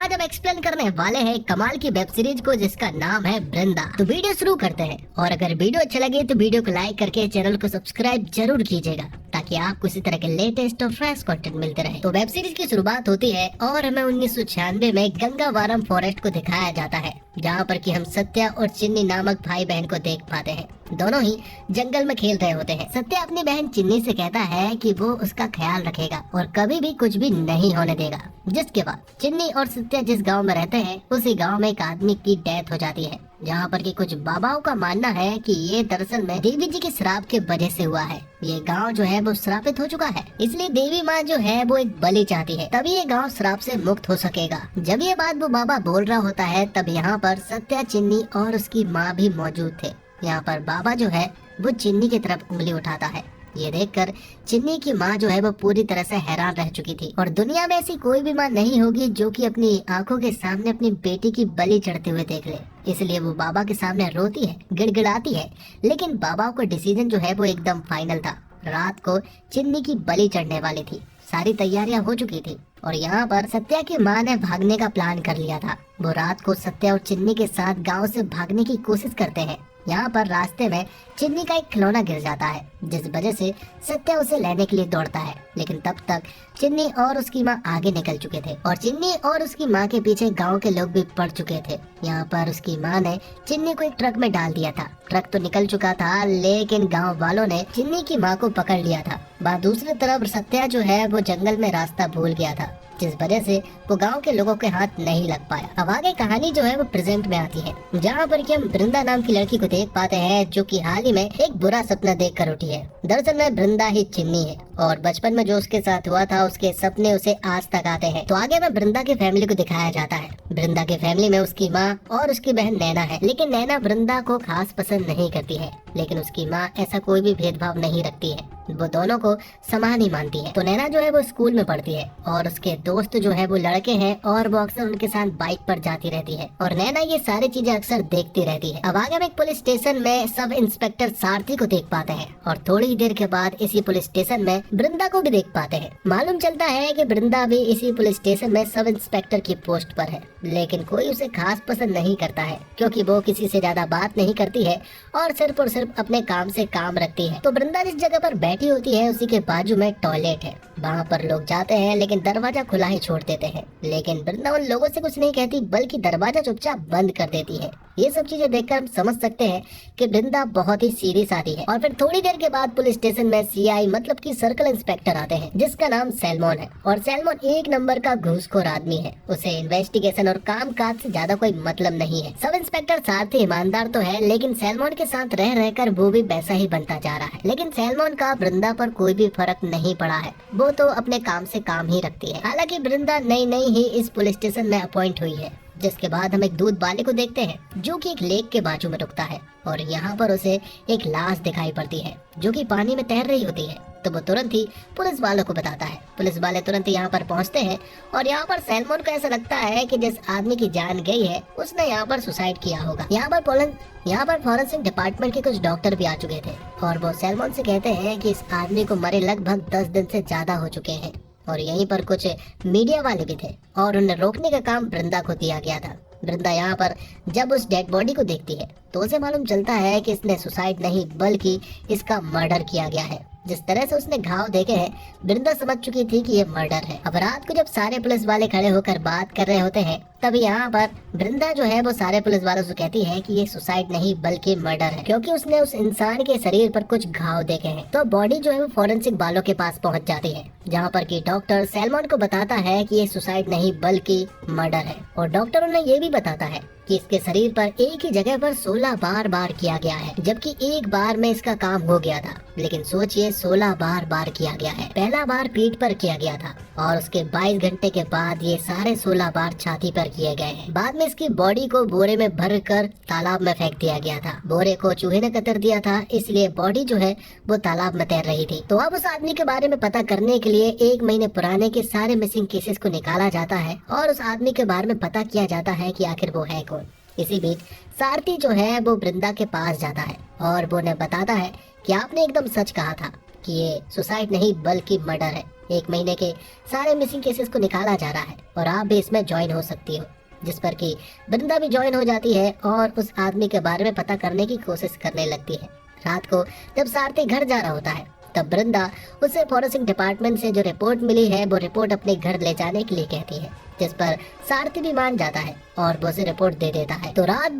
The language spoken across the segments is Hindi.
आज हम एक्सप्लेन करने वाले हैं कमाल की वेब सीरीज को जिसका नाम है वृंदा। तो वीडियो शुरू करते हैं और अगर वीडियो अच्छा लगे तो वीडियो को लाइक करके चैनल को सब्सक्राइब जरूर कीजिएगा ताकि आपको इसी तरह के लेटेस्ट और फ्रेश कंटेंट मिलते रहे। तो वेब सीरीज की शुरुआत होती है और हमें 1996 में गंगावारम फॉरेस्ट को दिखाया जाता है, जहाँ पर कि हम सत्या और चिन्नी नामक भाई बहन को देख पाते हैं। दोनों ही जंगल में खेल रहे होते हैं। सत्या अपनी बहन चिन्नी से कहता है कि वो उसका ख्याल रखेगा और कभी भी कुछ भी नहीं होने देगा। जिसके बाद चिन्नी और सत्या जिस गांव में रहते हैं उसी गांव में एक आदमी की डेथ हो जाती है, जहाँ पर कि कुछ बाबाओं का मानना है कि ये दरअसल में देवी जी के श्राप के वजह से हुआ है। ये गांव जो है वो श्रापित हो चुका है, इसलिए देवी माँ जो है वो एक बलि चाहती है, तभी ये गांव श्राप से मुक्त हो सकेगा। जब ये बात वो बाबा बोल रहा होता है तब यहाँ पर सत्या, चिन्नी और उसकी माँ भी मौजूद थे। यहाँ पर बाबा जो है वो चिन्नी की तरफ उंगली उठाता है। ये देखकर चिन्नी की माँ जो है वो पूरी तरह से हैरान रह चुकी थी और दुनिया में ऐसी कोई भी माँ नहीं होगी जो कि अपनी आंखों के सामने अपनी बेटी की बलि चढ़ते हुए देख ले। इसलिए वो बाबा के सामने रोती है, गिड़गिड़ाती है, लेकिन बाबा का डिसीजन जो है वो एकदम फाइनल था। रात को चिन्नी की बलि चढ़ने वाली थी, सारी तैयारियां हो चुकी थी और यहाँ पर सत्या की माँ ने भागने का प्लान कर लिया था। वो रात को सत्या और चिन्नी के साथ गांव से भागने की कोशिश करते हैं। यहाँ पर रास्ते में चिन्नी का एक खिलौना गिर जाता है, जिस वजह से सत्या उसे लेने के लिए दौड़ता है, लेकिन तब तक चिन्नी और उसकी माँ आगे निकल चुके थे और चिन्नी और उसकी माँ के पीछे गांव के लोग भी पड़ चुके थे। यहाँ पर उसकी माँ ने चिन्नी को एक ट्रक में डाल दिया था। ट्रक तो निकल चुका था, लेकिन गाँव वालों ने चिन्नी की माँ को पकड़ लिया था। वहाँ दूसरी तरफ सत्या जो है वो जंगल में रास्ता भूल गया था, जिस वजह से वो गांव के लोगों के हाथ नहीं लग पाया। अब आगे कहानी जो है वो प्रेजेंट में आती है, जहाँ पर कि हम वृंदा नाम की लड़की को देख पाते हैं जो कि हाल ही में एक बुरा सपना देखकर उठी है। दरअसल में वृंदा ही चिन्नी है और बचपन में जो उसके साथ हुआ था उसके सपने उसे आज तक आते हैं। तो आगे में वृंदा की फैमिली को दिखाया जाता है। वृंदा की फैमिली में उसकी माँ और उसकी बहन नैना है, लेकिन नैना वृंदा को खास पसंद नहीं करती है, लेकिन उसकी माँ ऐसा कोई भी भेदभाव नहीं रखती है, वो दोनों को समान ही मानती है। तो नैना जो है वो स्कूल में पढ़ती है और उसके दोस्त जो है वो लड़के हैं और वो अक्सर उनके साथ बाइक पर जाती रहती है और नैना ये सारी चीजें अक्सर देखती रहती है। अब आगे हम एक पुलिस स्टेशन में सब इंस्पेक्टर सारथी को देख पाते हैं और थोड़ी देर के बाद इसी पुलिस स्टेशन में वृंदा को भी देख पाते हैं। मालूम चलता है कि वृंदा भी इसी पुलिस स्टेशन में सब इंस्पेक्टर की पोस्ट पर है, लेकिन कोई उसे खास पसंद नहीं करता है क्योंकि वो किसी से ज्यादा बात नहीं करती है और सिर्फ अपने काम से काम रखती है। तो वृंदा जिस जगह पर बैठी होती है उसी के बाजू में टॉयलेट है। वहाँ पर लोग जाते हैं लेकिन दरवाजा खुला ही छोड़ देते हैं, लेकिन वृंदा उन लोगों से कुछ नहीं कहती बल्कि दरवाजा चुपचाप बंद कर देती है। ये सब चीजें देखकर हम समझ सकते हैं कि वृंदा बहुत ही सीरियस आती है। और फिर थोड़ी देर के बाद पुलिस स्टेशन में सीआई मतलब कि सर्कल इंस्पेक्टर आते हैं, जिसका नाम सैलमोन है और सैलमोन एक नंबर का घूसखोर आदमी है। उसे इन्वेस्टिगेशन और काम काज से ज्यादा कोई मतलब नहीं है। सब इंस्पेक्टर साथ ही ईमानदार तो है, लेकिन सैलमोन के साथ रह रहकर वो भी वैसा ही बनता जा रहा है। लेकिन सैलमोन का वृंदा पर कोई भी फर्क नहीं पड़ा है, वो तो अपने काम से काम ही रखती है। हालांकि वृंदा नई ही इस पुलिस स्टेशन में अपॉइंट हुई है। जिसके बाद हम एक दूध वाले को देखते हैं जो कि एक लेक के बाजू में रुकता है और यहाँ पर उसे एक लाश दिखाई पड़ती है जो कि पानी में तैर रही होती है। तो वो तुरंत ही पुलिस वालों को बताता है। पुलिस वाले तुरंत ही यहाँ पर पहुँचते हैं और यहाँ पर सैलमोन को ऐसा लगता है कि जिस आदमी की जान गई है उसने यहाँ पर सुसाइड किया होगा। यहाँ पर फॉरेंसिक डिपार्टमेंट के कुछ डॉक्टर भी आ चुके थे और वो सैलमोन से कहते हैं कि इस आदमी को मरे लगभग 10 दिन से ज्यादा हो चुके हैं और यहीं पर कुछ मीडिया वाले भी थे और उन्हें रोकने का काम वृंदा को दिया गया था। वृंदा यहाँ पर जब उस डेड बॉडी को देखती है तो उसे मालूम चलता है कि इसने सुसाइड नहीं बल्कि इसका मर्डर किया गया है। जिस तरह से उसने घाव देखे हैं वृंदा समझ चुकी थी कि ये मर्डर है। अब रात को जब सारे पुलिस वाले खड़े होकर बात कर रहे होते हैं तब यहाँ पर वृंदा जो है वो सारे पुलिस वालों से कहती है कि ये सुसाइड नहीं बल्कि मर्डर है, क्योंकि उसने उस इंसान के शरीर पर कुछ घाव देखे हैं। तो बॉडी जो है वो फॉरेंसिक वालों के पास पहुँच जाती है, जहाँ पर कि डॉक्टर सैलमोन को बताता है कि ये सुसाइड नहीं बल्कि मर्डर है और डॉक्टर उन्हें ये भी बताता है कि इसके शरीर पर एक ही जगह पर 16 बार किया गया है, जबकि एक बार में इसका काम हो गया था। लेकिन सोचिए 16 बार किया गया है। पहला बार पीठ पर किया गया था और उसके 22 घंटे के बाद ये सारे 16 बार छाती पर किए गए हैं। बाद में इसकी बॉडी को बोरे में भरकर तालाब में फेंक दिया गया था। बोरे को चूहे ने कतर दिया था, इसलिए बॉडी जो है वो तालाब में तैर रही थी। तो अब उस आदमी के बारे में पता करने के लिए 1 महीने पुराने के सारे मिसिंग केसेस को निकाला जाता है और उस आदमी के बारे में पता किया जाता है कि आखिर वो है कौन। इसी बीच सारथी जो है वो वृंदा के पास जाता है और वो उन्हें बताता है कि आपने एकदम सच कहा था कि ये सुसाइड नहीं बल्कि मर्डर है 1 महीने के सारे मिसिंग केसेस को निकाला जा रहा है और आप भी इसमें ज्वाइन हो सकती हो। जिस पर कि वृंदा भी ज्वाइन हो जाती है और उस आदमी के बारे में पता करने की कोशिश करने लगती है। रात को जब सारथी घर जा रहा होता है तब वृंदा उसे फॉरेंसिक डिपार्टमेंट से जो रिपोर्ट मिली है वो रिपोर्ट अपने घर ले जाने के लिए कहती है, जिस पर सारथी भी मान जाता है और वो उसे रिपोर्ट दे देता है। तो रात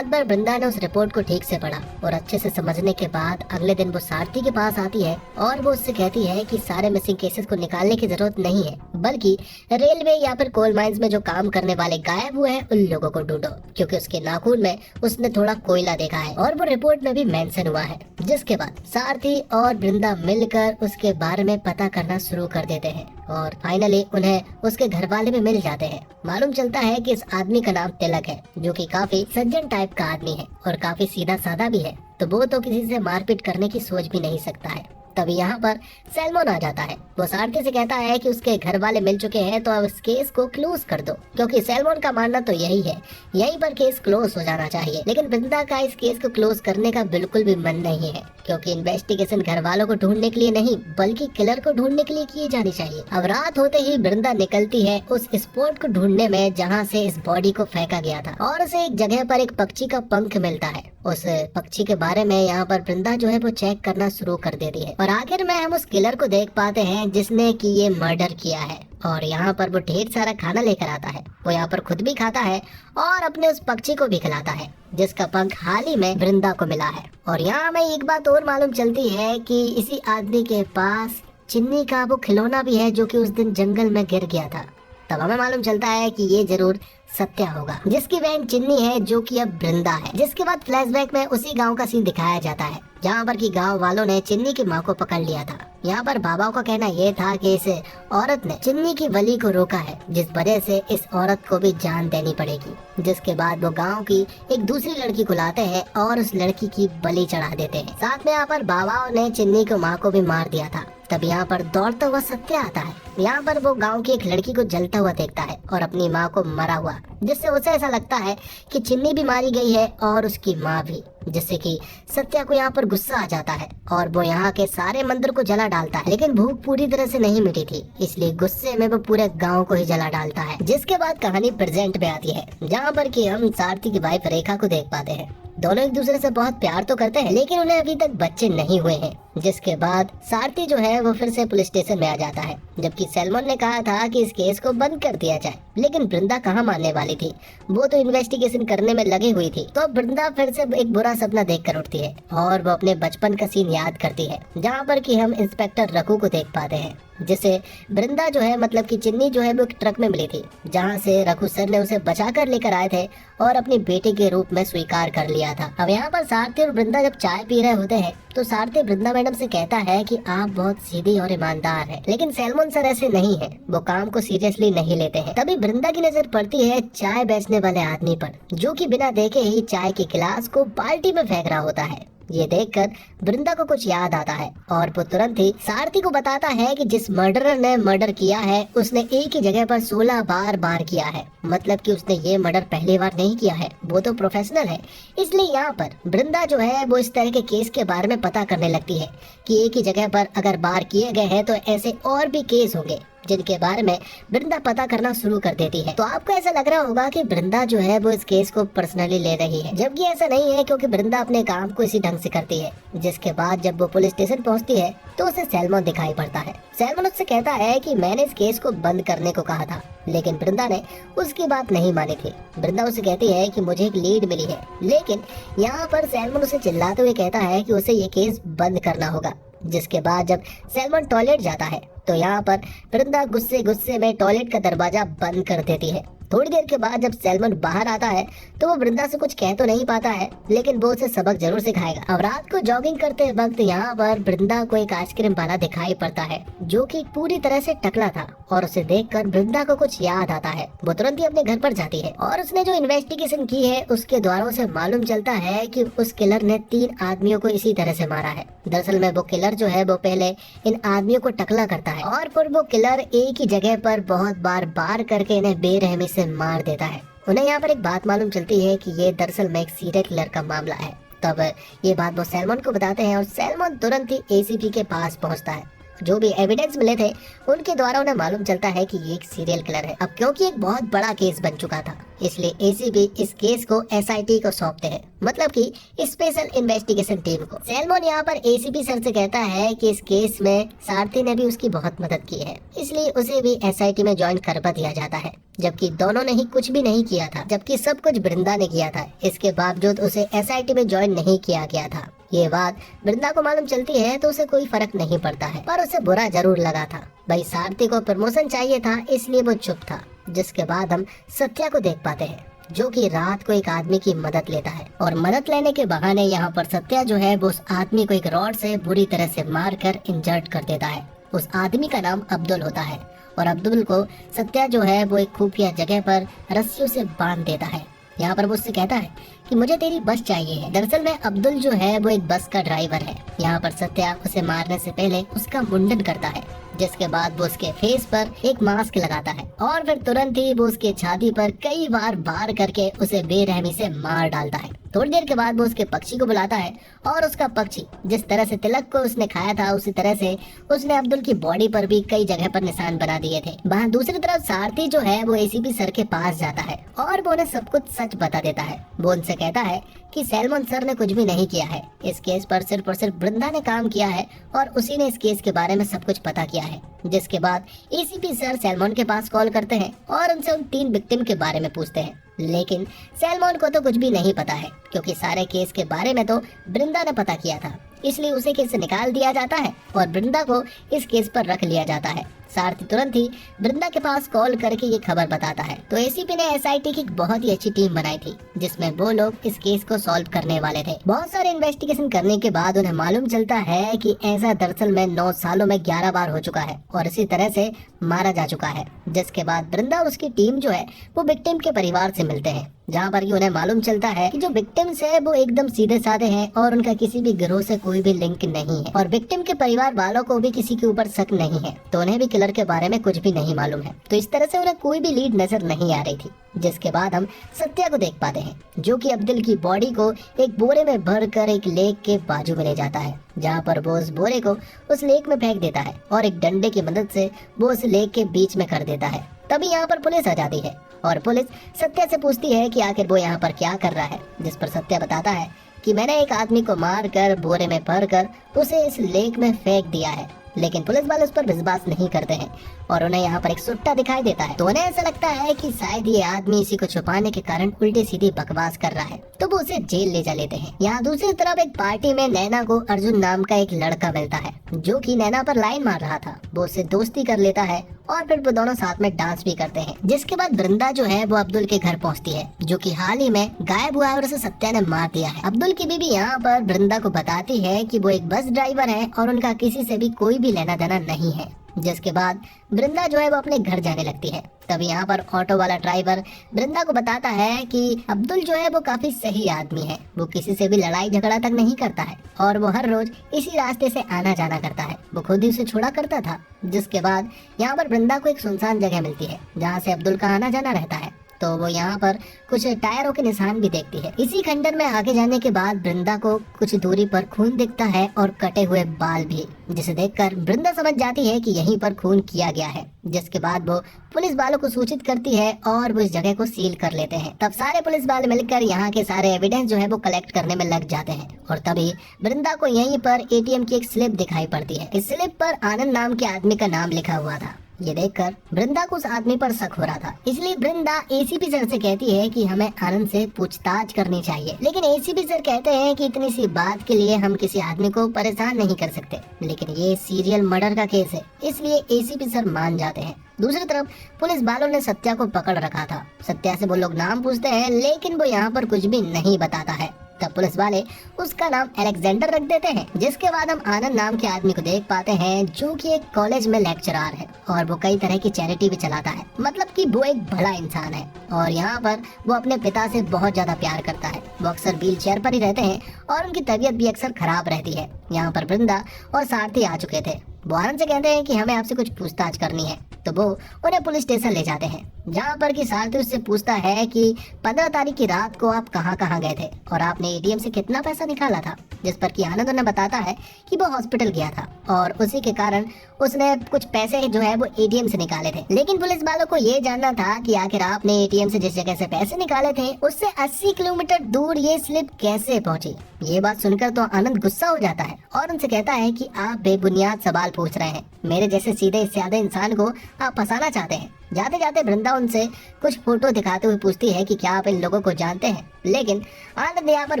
भर वृंदा ने उस रिपोर्ट को ठीक से पढ़ा और अच्छे से समझने के बाद अगले दिन वो सारथी के पास आती है और वो उससे कहती है कि सारे मिसिंग केसेस को निकालने की जरूरत नहीं है, बल्कि रेलवे या फिर कोल माइंस में जो काम करने वाले गायब हुए हैं उन लोगों को ढूंढो, क्योंकि उसके नाखून में उसने थोड़ा कोयला देखा है और वो रिपोर्ट में भी मेंशन हुआ है। जिसके बाद सारथी और वृंदा मिलकर उसके बारे में पता करना शुरू कर देते हैं और फाइनली उन्हें उसके घर वाले भी मिल जाते हैं। मालूम चलता है कि इस आदमी का नाम तिलक है, जो कि काफी सज्जन टाइप का आदमी है और काफी सीधा साधा भी है, तो वो तो किसी से मारपीट करने की सोच भी नहीं सकता है। तभी यहाँ पर सैलमन आ जाता है। वो सारथी से कहता है कि उसके घर वाले मिल चुके हैं तो अब इस केस को क्लोज कर दो, क्योंकि सैलमन का मानना तो यही है, यहीं पर केस क्लोज हो जाना चाहिए। लेकिन वृंदा का इस केस को क्लोज करने का बिल्कुल भी मन नहीं है, क्योंकि इन्वेस्टिगेशन घर वालों को ढूंढने के लिए नहीं बल्कि किलर को ढूंढने के लिए की जानी चाहिए। अब रात होते ही वृंदा निकलती है उस स्पॉट को ढूंढने में जहाँ से इस बॉडी को फेंका गया था और उसे एक जगह पर एक पक्षी का पंख मिलता है। उस पक्षी के बारे में यहाँ पर वृंदा जो है वो चेक करना शुरू कर देती है और आखिर में हम उस किलर को देख पाते हैं जिसने कि ये मर्डर किया है। और यहाँ पर वो ढेर सारा खाना लेकर आता है, वो यहाँ पर खुद भी खाता है और अपने उस पक्षी को भी खिलाता है जिसका पंख हाल ही में वृंदा को मिला है। और यहाँ हमें एक बात और मालूम चलती है कि इसी आदमी के पास चिन्नी का वो खिलौना भी है जो कि उस दिन जंगल में गिर गया था। तब हमें मालूम चलता है कि ये जरूर सत्या होगा, जिसकी बहन चिन्नी है जो कि अब वृंदा है। जिसके बाद फ्लैशबैक में उसी गांव का सीन दिखाया जाता है जहाँ पर कि गांव वालों ने चिन्नी की माँ को पकड़ लिया था। यहाँ पर बाबाओं का कहना ये था कि इस औरत ने चिन्नी की बलि को रोका है, जिस वजह से इस औरत को भी जान देनी पड़ेगी। जिसके बाद वो गांव की एक दूसरी लड़की को लाते हैं और उस लड़की की बलि चढ़ा देते हैं। साथ में यहाँ पर बाबाओं ने चिन्नी की माँ को भी मार दिया था। तब यहाँ पर दौड़ता हुआ सत्या आता है। यहाँ पर वो गांव की एक लड़की को जलता हुआ देखता है और अपनी माँ को मरा हुआ, जिससे उसे ऐसा लगता है कि चिन्नी भी मारी गई है और उसकी माँ भी, जिससे कि सत्या को यहाँ पर गुस्सा आ जाता है और वो यहाँ के सारे मंदिर को जला डालता है। लेकिन भूख पूरी तरह से नहीं मिटी थी, इसलिए गुस्से में वो पूरे गांव को ही जला डालता है। जिसके बाद कहानी प्रेजेंट में आती है, जहाँ पर कि हम सारथी की वाइफ रेखा को देख पाते हैं। दोनों एक दूसरे से बहुत प्यार तो करते हैं, लेकिन उन्हें अभी तक बच्चे नहीं हुए हैं। जिसके बाद सारथी जो है वो फिर से पुलिस स्टेशन में आ जाता है, जबकि सैलमन ने कहा था कि इस केस को बंद कर दिया जाए। लेकिन वृंदा कहाँ मानने वाली थी, वो तो इन्वेस्टिगेशन करने में लगी हुई थी। तो वृंदा फिर से एक बुरा सपना देखकर उठती है और वो अपने बचपन का सीन याद करती है, जहाँ पर कि हम इंस्पेक्टर रघु को देख पाते हैं, जिसे वृंदा जो है मतलब कि चिन्नी जो है वो एक ट्रक में मिली थी, जहाँ से रघु सर ने उसे बचा कर लेकर आए थे और अपनी बेटी के रूप में स्वीकार कर लिया था। अब यहाँ पर सारथी और वृंदा जब चाय पी रहे होते हैं तो सारथी वृंदा मैडम से कहता है कि आप बहुत सीधी और ईमानदार हैं, लेकिन सैलमन सर ऐसे नहीं है, वो काम को सीरियसली नहीं लेते हैं। तभी वृंदा की नजर पड़ती है चाय बेचने वाले आदमी पर, जो कि बिना देखे ही चाय के गिलास को बाल्टी में फेंक रहा होता है। ये देखकर वृंदा को कुछ याद आता है और वो तुरंत ही सारथी को बताता है कि जिस मर्डरर ने मर्डर किया है उसने एक ही जगह पर 16 बार किया है, मतलब कि उसने ये मर्डर पहली बार नहीं किया है, वो तो प्रोफेशनल है। इसलिए यहाँ पर वृंदा जो है वो इस तरह के केस के बारे में पता करने लगती है कि एक ही जगह पर अगर बार किए गए हैं तो ऐसे और भी केस होंगे, जिनके बारे में वृंदा पता करना शुरू कर देती है। तो आपको ऐसा लग रहा होगा कि वृंदा जो है वो इस केस को पर्सनली ले रही है, जबकि ऐसा नहीं है, क्योंकि वृंदा अपने काम को इसी ढंग से करती है। जिसके बाद जब वो पुलिस स्टेशन पहुंचती है तो उसे सैलमन दिखाई पड़ता है। सैलमन उससे कहता है कि मैंने इस केस को बंद करने को कहा था, लेकिन वृंदा ने उसकी बात नहीं मानी थी। वृंदा उसे कहती है कि मुझे एक लीड मिली है, लेकिन यहाँ पर सैलमन उसे चिल्लाते हुए कहता है कि उसे ये केस बंद करना होगा। जिसके बाद जब सैलमन टॉयलेट जाता है तो यहाँ पर वृंदा गुस्से में टॉयलेट का दरवाजा बंद कर देती है। थोड़ी देर के बाद जब सैलमन बाहर आता है तो वो वृंदा से कुछ कह तो नहीं पाता है, लेकिन वो उसे सबक जरूर सिखाएगा। अब रात को जॉगिंग करते वक्त यहाँ पर वृंदा को एक आइसक्रीम वाला दिखाई पड़ता है, जो कि पूरी तरह से टकला था, और उसे देखकर वृंदा को कुछ याद आता है। वो तुरंत ही अपने घर पर जाती है और उसने जो इन्वेस्टिगेशन की है उसके द्वारा उसे मालूम चलता है कि उस किलर ने 3 आदमियों को इसी तरह से मारा है। दरअसल में वो किलर जो है वो पहले इन आदमियों को टकला करता है और फिर वो किलर एक ही जगह पर बहुत बार करके इन्हें बेरहमी से मार देता है। उन्हें यहाँ पर एक बात मालूम चलती है कि ये दरअसल में एक सीरियल किलर का मामला है। तब ये बात वो सैलमन को बताते हैं और सैलमन तुरंत ही एसीपी के पास पहुंचता है जो भी एविडेंस मिले थे उनके द्वारा उन्हें मालूम चलता है कि ये एक सीरियल किलर है। अब क्योंकि एक बहुत बड़ा केस बन चुका था, इसलिए एसीपी इस केस को एसआईटी को सौंपते हैं, मतलब कि स्पेशल इन्वेस्टिगेशन टीम को। सैलमन यहाँ पर एसीपी सर से कहता है कि इस केस में सारथी ने भी उसकी बहुत मदद की है, इसलिए उसे भी एसआईटी में ज्वाइन करवा दिया जाता है। जबकि दोनों ने ही कुछ भी नहीं किया था, जबकि सब कुछ वृंदा ने किया था। इसके बावजूद उसे एसआईटी में ज्वाइन नहीं किया गया था। ये बात वृंदा को मालूम चलती है तो उसे कोई फर्क नहीं पड़ता है, पर उसे बुरा जरूर लगा था। भाई सारथी को प्रमोशन चाहिए था, इसलिए वो चुप था। जिसके बाद हम सत्या को देख पाते हैं, जो कि रात को एक आदमी की मदद लेता है, और मदद लेने के बहाने यहाँ पर सत्या जो है वो उस आदमी को एक रॉड से बुरी तरह से मारकर इंजर्ड कर देता है। उस आदमी का नाम अब्दुल होता है, और अब्दुल को सत्या जो है वो एक खुफिया जगह पर रस्सियों से बांध देता है। यहाँ पर वो उससे कहता है कि मुझे तेरी बस चाहिए है। दरअसल में अब्दुल जो है वो एक बस का ड्राइवर है। यहाँ पर सत्या उसे मारने से पहले उसका मुंडन करता है, जिसके बाद वो उसके फेस पर एक मास्क लगाता है, और फिर तुरंत ही वो उसके छाती पर कई बार वार करके उसे बेरहमी से मार डालता है। थोड़ी देर के बाद वो उसके पक्षी को बुलाता है, और उसका पक्षी जिस तरह से तिलक को उसने खाया था उसी तरह से उसने अब्दुल की बॉडी पर भी कई जगह पर निशान बना दिए थे। वहाँ दूसरी तरफ सारथी जो है वो एसीपी सर के पास जाता है, और वो उन्हें सब कुछ सच बता देता है। वो उनसे कहता है कि सैलमन सर ने कुछ भी नहीं किया है, इस केस पर सिर्फ और सिर्फ वृंदा ने काम किया है, और उसी ने इस केस के बारे में सब कुछ पता किया है। जिसके बाद एसीपी सर सैलमन के पास कॉल करते हैं और उनसे उन 3 विक्टिम के बारे में पूछते हैं, लेकिन सैलमन को तो कुछ भी नहीं पता है, क्योंकि सारे केस के बारे में तो वृंदा ने पता किया था। इसलिए उसे केस से निकाल दिया जाता है और वृंदा को इस केस पर रख लिया जाता है। सारथी तुरंत ही वृंदा के पास कॉल करके ये खबर बताता है। तो एसीपी ने एसआईटी की एक बहुत ही अच्छी टीम बनाई थी, जिसमें वो लोग इस केस को सॉल्व करने वाले थे। बहुत सारे इन्वेस्टिगेशन करने के बाद उन्हें मालूम चलता है कि ऐसा दरअसल में 9 सालों में 11 बार हो चुका है, और इसी तरह से मारा जा चुका है। जिसके बाद वृंदा और उसकी टीम जो है वो विक्टिम के परिवार से मिलते हैं, जहाँ पर उन्हें मालूम चलता है कि जो विक्टिम्स है वो एकदम सीधे साधे हैं, और उनका किसी भी गिरोह से कोई भी लिंक नहीं है, और विक्टिम के परिवार वालों को भी किसी के ऊपर शक नहीं है, तो उन्हें भी किलर के बारे में कुछ भी नहीं मालूम है। तो इस तरह से उन्हें कोई भी लीड नजर नहीं आ रही थी। जिसके बाद हम सत्या को देख पाते हैं, जो कि अब्दुल की बॉडी को एक बोरे में भरकर एक लेक के बाजू में ले जाता है, जहाँ पर वो उस बोरे को उस लेक में फेंक देता है, और एक डंडे की मदद से वो उस लेक के बीच में कर देता है। तभी यहाँ पर पुलिस आ जाती है, और पुलिस सत्या से पूछती है कि आखिर वो यहाँ पर क्या कर रहा है। जिस पर सत्या बताता है कि मैंने एक आदमी को मारकर बोरे में भरकर उसे इस लेक में फेंक दिया है। लेकिन पुलिस वाले उस पर विश्वास नहीं करते हैं, और उन्हें यहाँ पर एक सुट्टा दिखाई देता है। तो उन्हें ऐसा लगता है कि शायद ये आदमी इसी को छुपाने के कारण उल्टी सीधी बकवास कर रहा है, तो वो उसे जेल ले जा लेते हैं। यहाँ दूसरी तरफ एक पार्टी में नैना को अर्जुन नाम का एक लड़का मिलता है, जो कि नैना पर लाइन मार रहा था। वो उससे दोस्ती कर लेता है, और फिर वो दोनों साथ में डांस भी करते हैं। जिसके बाद वृंदा जो है वो अब्दुल के घर पहुंचती है, जो कि हाल ही में गायब हुआ है और उसे सत्या ने मार दिया है। अब्दुल की बीवी यहाँ पर वृंदा को बताती है कि वो एक बस ड्राइवर है, और उनका किसी से भी कोई भी लेना देना नहीं है। जिसके बाद वृंदा जो है वो अपने घर जाने लगती है। तभी यहाँ पर ऑटो वाला ड्राइवर वृंदा को बताता है कि अब्दुल जो है वो काफी सही आदमी है, वो किसी से भी लड़ाई झगड़ा तक नहीं करता है, और वो हर रोज इसी रास्ते से आना जाना करता है, वो खुद ही उसे छोड़ा करता था। जिसके बाद यहाँ पर वृंदा को एक सुनसान जगह मिलती है, जहाँ से अब्दुल का आना जाना रहता है। तो वो यहाँ पर कुछ टायरों के निशान भी देखती है। इसी खंडर में आगे जाने के बाद वृंदा को कुछ दूरी पर खून दिखता है, और कटे हुए बाल भी, जिसे देखकर वृंदा समझ जाती है कि यहीं पर खून किया गया है। जिसके बाद वो पुलिस वालों को सूचित करती है, और वो इस जगह को सील कर लेते हैं। तब सारे पुलिस वाले मिलकर यहाँ के सारे एविडेंस जो है वो कलेक्ट करने में लग जाते हैं, और तभी वृंदा को यहीं पर एटीएम की एक स्लिप दिखाई पड़ती है। इस स्लिप पर आनंद नाम के आदमी का नाम लिखा हुआ था। ये देखकर वृंदा को उस आदमी पर शक हो रहा था, इसलिए वृंदा एसीपी सर से कहती है कि हमें आनंद से पूछताछ करनी चाहिए। लेकिन एसीपी सर कहते हैं कि इतनी सी बात के लिए हम किसी आदमी को परेशान नहीं कर सकते, लेकिन ये सीरियल मर्डर का केस है, इसलिए एसीपी सर मान जाते हैं। दूसरी तरफ पुलिस वालों ने सत्या को पकड़ रखा था। सत्या से वो लोग नाम पूछते हैं, लेकिन वो यहाँ पर कुछ भी नहीं बताता है। तब पुलिस वाले उसका नाम अलेक्जेंडर रख देते हैं। जिसके बाद हम आनंद नाम के आदमी को देख पाते हैं, जो कि एक कॉलेज में लेक्चरर है, और वो कई तरह की चैरिटी भी चलाता है, मतलब कि वो एक भला इंसान है। और यहाँ पर वो अपने पिता से बहुत ज्यादा प्यार करता है। वो अक्सर व्हील चेयर पर ही रहते हैं, और उनकी तबीयत भी अक्सर खराब रहती है। यहाँ पर वृंदा और सारथी आ चुके थे। वो आनंद से कहते हैं कि हमें आपसे कुछ पूछताछ करनी है। तो वो उन्हें पुलिस स्टेशन ले जाते हैं, जहाँ पर कि सारथी उससे पूछता है कि 15 तारीख की रात को आप कहाँ कहाँ गए थे और आपने एटीएम से कितना पैसा निकाला था। जिस पर कि आनंद उन्हें बताता है कि वो हॉस्पिटल गया था और उसी के कारण उसने कुछ पैसे जो है वो एटीएम से निकाले थे। लेकिन पुलिस वालों को ये जानना था कि आखिर आपने एटीएम से जिस जगह से पैसे निकाले थे उससे 80 किलोमीटर दूर ये स्लिप कैसे पहुंची। ये बात सुनकर तो आनंद गुस्सा हो जाता है और उनसे कहता है कि आप बेबुनियाद सवाल पूछ रहे हैं, मेरे जैसे सीधे साधे इंसान को आप फंसाना चाहते हैं। जाते जाते वृंदा उनसे कुछ फोटो दिखाते हुए पूछती है कि क्या आप इन लोगों को जानते हैं, लेकिन आनंद यहाँ पर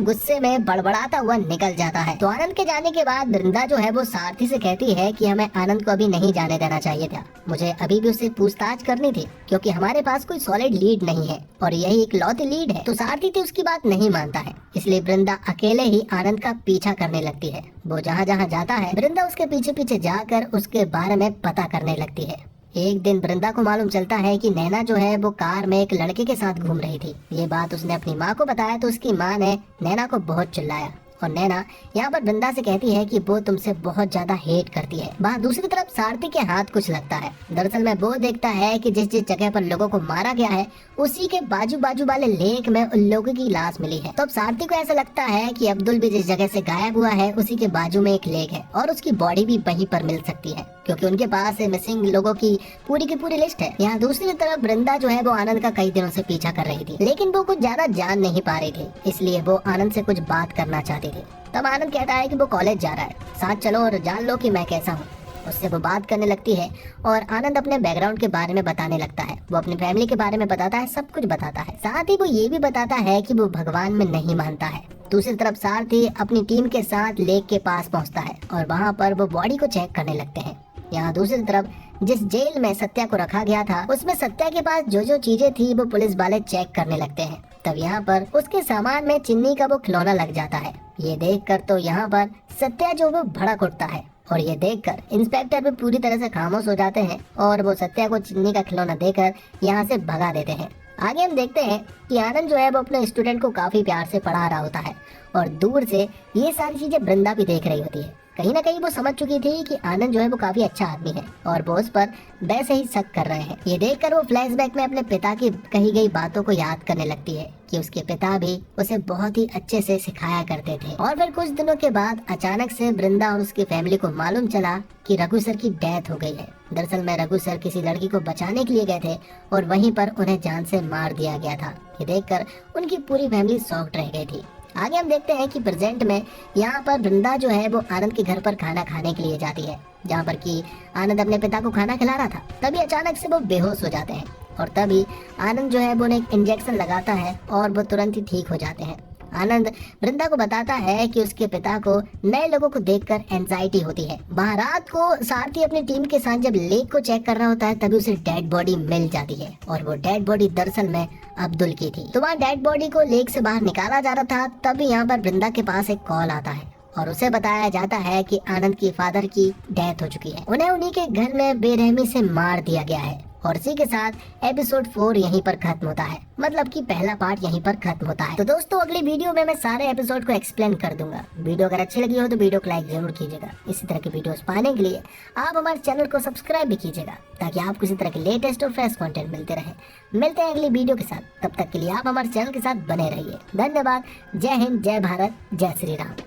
गुस्से में बड़बड़ाता हुआ निकल जाता है। तो आनंद के जाने के बाद वृंदा जो है वो सारथी से कहती है कि हमें आनंद को अभी नहीं जाने देना चाहिए था, मुझे अभी भी उससे पूछताछ करनी थी क्योंकि हमारे पास कोई सॉलिड लीड नहीं है और यही एक लौती लीड है। तो सारथी थी उसकी बात नहीं मानता है, इसलिए वृंदा अकेले ही आनंद का पीछा करने लगती है। वो जहाँ जहाँ जाता है वृंदा उसके पीछे पीछे जाकर उसके बारे में पता करने लगती है। एक दिन वृंदा को मालूम चलता है कि नैना जो है वो कार में एक लड़के के साथ घूम रही थी। ये बात उसने अपनी माँ को बताया तो उसकी माँ ने नैना को बहुत चिल्लाया और नैना यहाँ पर वृंदा से कहती है कि वो तुमसे बहुत ज्यादा हेट करती है। वहाँ दूसरी तरफ सारथी के हाथ कुछ लगता है। दरअसल में वो देखता है कि जिस जिस जगह पर लोगों को मारा गया है उसी के बाजू बाजू वाले लेक में उन लोगों की लाश मिली है। तो अब सारथी को ऐसा लगता है कि अब्दुल भी जिस जगह से गायब हुआ है उसी के बाजू में एक लेक है और उसकी बॉडी भी वहीं पर मिल सकती है क्योंकि उनके पास मिसिंग लोगों की पूरी लिस्ट है। यहाँ दूसरी तरफ वृंदा जो है वो आनंद का कई दिनों से पीछा कर रही थी, लेकिन वो कुछ ज्यादा जान नहीं पा रही थी, इसलिए वो आनंद से कुछ बात करना चाहती थी। तब आनंद कहता है कि वो कॉलेज जा रहा है, साथ चलो और जान लो कि मैं कैसा हूँ। उससे वो बात करने लगती है और आनंद अपने बैकग्राउंड के बारे में बताने लगता है। वो अपनी फैमिली के बारे में बताता है, सब कुछ बताता है। साथ ही वो ये भी बताता है कि वो भगवान में नहीं मानता है। दूसरी तरफ सारथी अपनी टीम के साथ लेक के पास पहुंचता है और वहाँ पर वो बॉडी को चेक करने लगते हैं। यहाँ दूसरी तरफ जिस जेल में सत्या को रखा गया था उसमें सत्या के पास जो जो चीजें थी वो पुलिस वाले चेक करने लगते हैं। तब यहाँ पर उसके सामान में चिन्नी का वो खिलौना लग जाता है। ये देखकर तो यहाँ पर सत्या जो वो भड़क उठता है और ये देखकर इंस्पेक्टर भी पूरी तरह से खामोश हो जाते हैं और वो सत्या को चिन्नी का खिलौना देकर यहाँ से भगा देते हैं। आगे हम देखते हैं कि आनंद जो है वो अपने स्टूडेंट को काफी प्यार से पढ़ा रहा होता है और दूर से ये सारी चीजें वृंदा भी देख रही होती है। कहीं ना कहीं वो समझ चुकी थी कि आनंद जो है वो काफी अच्छा आदमी है और वो उस पर वैसे ही शक कर रहे हैं। ये देखकर वो फ्लैशबैक में अपने पिता की कही गई बातों को याद करने लगती है कि उसके पिता भी उसे बहुत ही अच्छे से सिखाया करते थे। और फिर कुछ दिनों के बाद अचानक से वृंदा और उसकी फैमिली को मालूम चला कि रघु सर की डेथ हो गई है। दरअसल में रघु सर किसी लड़की को बचाने के लिए गए थे और वहीं पर उन्हें जान से मार दिया गया था। ये देखकर उनकी पूरी फैमिली शॉक्ड रह गई थी। आगे हम देखते हैं कि प्रेजेंट में यहाँ पर वृंदा जो है वो आनंद के घर पर खाना खाने के लिए जाती है, जहाँ पर कि आनंद अपने पिता को खाना खिला रहा था। तभी अचानक से वो बेहोश हो जाते हैं और तभी आनंद जो है वो उन्हें एक इंजेक्शन लगाता है और वो तुरंत ही ठीक हो जाते हैं। आनंद वृंदा को बताता है कि उसके पिता को नए लोगों को देखकर एंजाइटी होती है। वहाँ रात को सारथी अपनी टीम के साथ जब लेक को चेक कर रहा होता है तभी उसे डेड बॉडी मिल जाती है और वो डेड बॉडी दरअसल में अब्दुल की थी। तो वहाँ डेड बॉडी को लेक से बाहर निकाला जा रहा था, तभी यहाँ पर वृंदा के पास एक कॉल आता है और उसे बताया जाता है कि आनंद की फादर की डेथ हो चुकी है, उन्हें उन्हीं के घर में बेरहमी से मार दिया गया है। और इसी के साथ एपिसोड 4 यहीं पर खत्म होता है, मतलब कि पहला पार्ट यहीं पर खत्म होता है। तो दोस्तों अगली वीडियो में मैं सारे एपिसोड को एक्सप्लेन कर दूंगा। वीडियो अगर अच्छी लगी हो तो वीडियो को लाइक जरूर कीजिएगा। इसी तरह की वीडियोस पाने के लिए आप हमारे चैनल को सब्सक्राइब भी कीजिएगा ताकि आपको इसी तरह के लेटेस्ट और फ्रेश कंटेंट मिलते रहे। मिलते हैं अगली वीडियो के साथ, तब तक के लिए आप हमारे चैनल के साथ बने रहिए। धन्यवाद। जय हिंद, जय भारत, जय श्री राम।